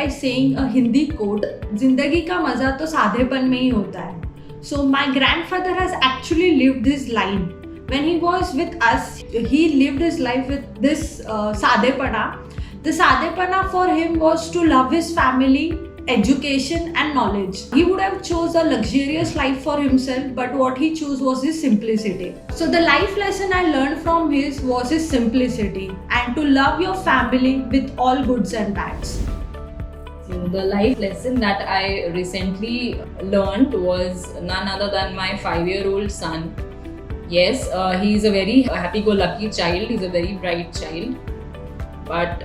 by saying a Hindi quote, "Zindagi ka maza to साधेपन में ही होता है." So my grandfather has actually lived this line. When he was with us, he lived his life with this sadepana. The sadepana for him was to love his family, education and knowledge. He would have chose a luxurious life for himself, but what he chose was his simplicity. So the life lesson I learned from his was his simplicity and to love your family with all goods and bads. So the life lesson that I recently learned was none other than my 5-year-old son. Yes, he is a very happy-go-lucky child. He's a very bright child. But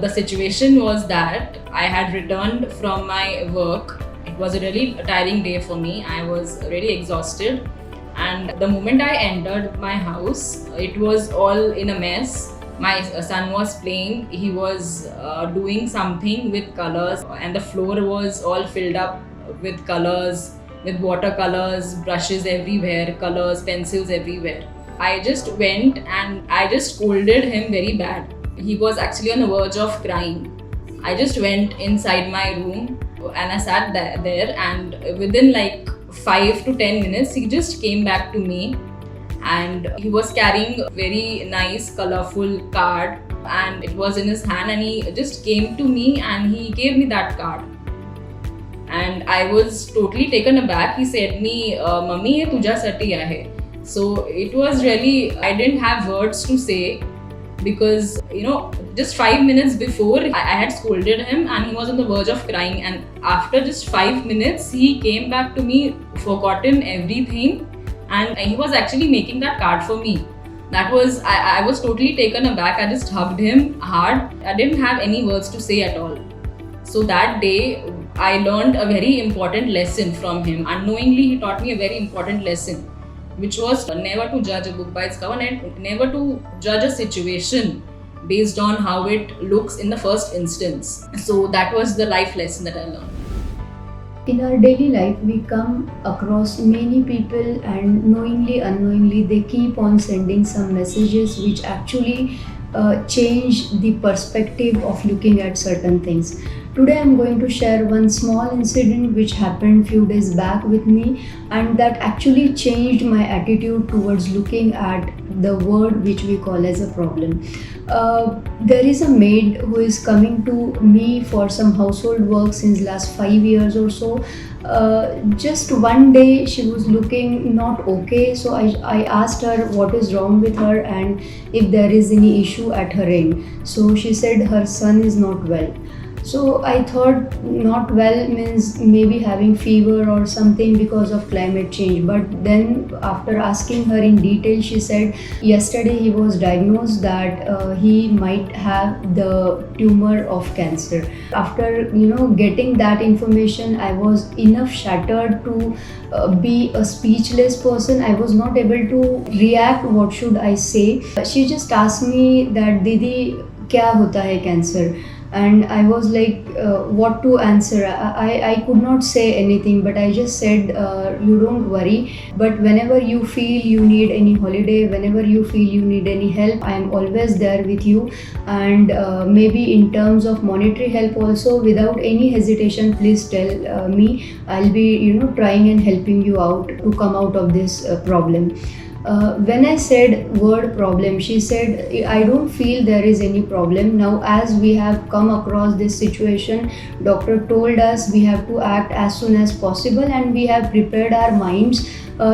the situation was that I had returned from my work. It was a really tiring day for me. I was really exhausted. And the moment I entered my house, it was all in a mess. My son was playing. He was doing something with colors, and the floor was all filled up with colors, with watercolors, brushes everywhere, colors, pencils everywhere. I just went and I just scolded him very bad. He was actually on the verge of crying. I just went inside my room and I sat there, and within like 5 to 10 minutes, he just came back to me. And he was carrying a very nice colorful card, and it was in his hand, and he just came to me and he gave me that card. And I was totally taken aback. He said me, "Mummy, ye tujhasati hai." So it was really, I didn't have words to say, because just 5 minutes before I had scolded him and he was on the verge of crying, and after just 5 minutes he came back to me, forgotten everything. And he was actually making that card for me. That was, I was totally taken aback. I just hugged him hard. I didn't have any words to say at all. So that day, I learned a very important lesson from him. Unknowingly, he taught me a very important lesson, which was never to judge a book by its cover, and never to judge a situation based on how it looks in the first instance. So that was the life lesson that I learned. In our daily life, we come across many people, and knowingly, unknowingly, they keep on sending some messages which actually change the perspective of looking at certain things. Today I'm going to share one small incident which happened few days back with me, and that actually changed my attitude towards looking at the word which we call as a problem. There is a maid who is coming to me for some household work since last 5 years or so. Just one day she was looking not okay, so I asked her what is wrong with her and if there is any issue at her end. So she said her son is not well. So I thought not well means maybe having fever or something because of climate change. But then after asking her in detail, she said yesterday he was diagnosed that he might have the tumor of cancer. After getting that information, I was enough shattered to be a speechless person. I was not able to react. What should I say? She just asked me that Didi, kya hota hai cancer? And I was like, what to answer? I could not say anything, but I just said, you don't worry. But whenever you feel you need any holiday, whenever you feel you need any help, I am always there with you. And maybe in terms of monetary help also, without any hesitation, please tell me. I'll be, trying and helping you out to come out of this problem. When I said word problem, she said, I don't feel there is any problem. Now, as we have come across this situation, doctor told us we have to act as soon as possible, and we have prepared our minds.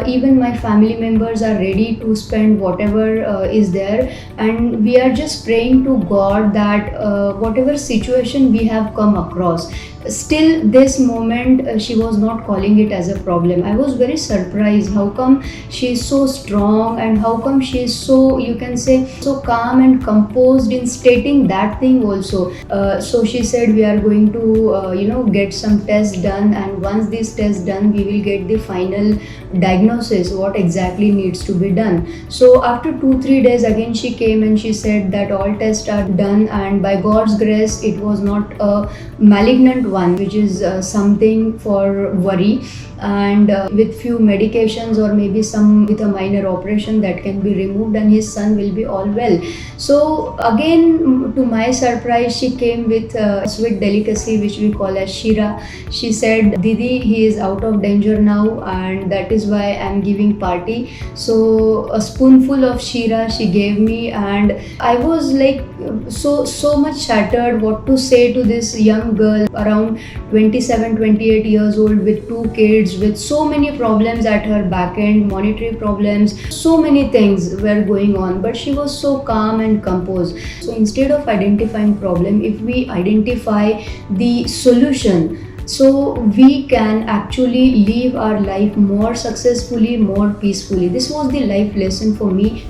Even my family members are ready to spend whatever is there, and we are just praying to God that whatever situation we have come across, still this moment she was not calling it as a problem. I was very surprised. How come she is so strong, and how come she is so, you can say, so calm and composed in stating that thing also. So she said we are going to get some tests done, and once these tests done, we will get the final diagnosis what exactly needs to be done. So after 2-3 days again she came and she said that all tests are done, and by God's grace it was not a malignant one, which is something for worry, and with few medications or maybe some with a minor operation that can be removed, and his son will be all well. So again, to my surprise, she came with a sweet delicacy which we call as shira. She said, Didi, he is out of danger now, and that is why I'm giving party. So a spoonful of shira she gave me, and I was like so much shattered what to say to this young girl around 27-28 years old with 2 kids, with so many problems at her back end, monetary problems, so many things were going on, but she was so calm and composed. So instead of identifying problem, if we identify the solution, so we can actually live our life more successfully, more peacefully. This was the life lesson for me.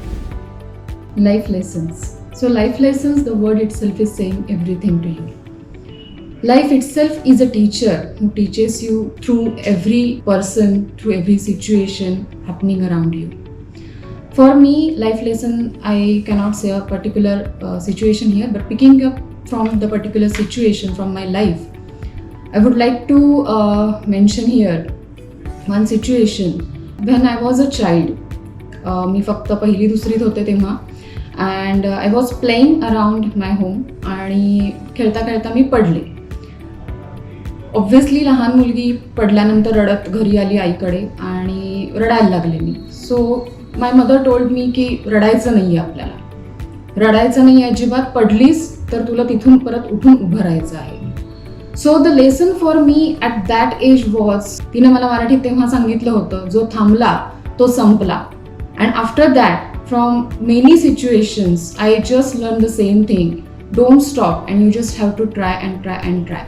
Life lessons. So life lessons, the word itself is saying everything to you. Life itself is a teacher who teaches you through every person, through every situation happening around you. For me, life lesson, I cannot say a particular situation here, but picking up from the particular situation from my life, I would like to mention here one situation. When I was a child, मी फक्त पहिली दुसरीत होते तेव्हा, and I was playing around my home आणि खेळता खेळता मी पडले. Obviously लहान मुलगी पडल्यानंतर रडत घरी आली आईकडे आणि रडायला लागले मी. So my mother told me की रडायचं नाही आहे आपल्याला, रडायचं नाही आहे अजिबात, पडलीस तर तुला तिथून परत उठून उभं राहायचं आहे. So the lesson for me at that age was, तिने मला मराठीत तेव्हा सांगितलं होतं, जो थांबला तो संपला. And after that from many situations, I just learned the same thing. Don't stop, and you just have to try and try and try.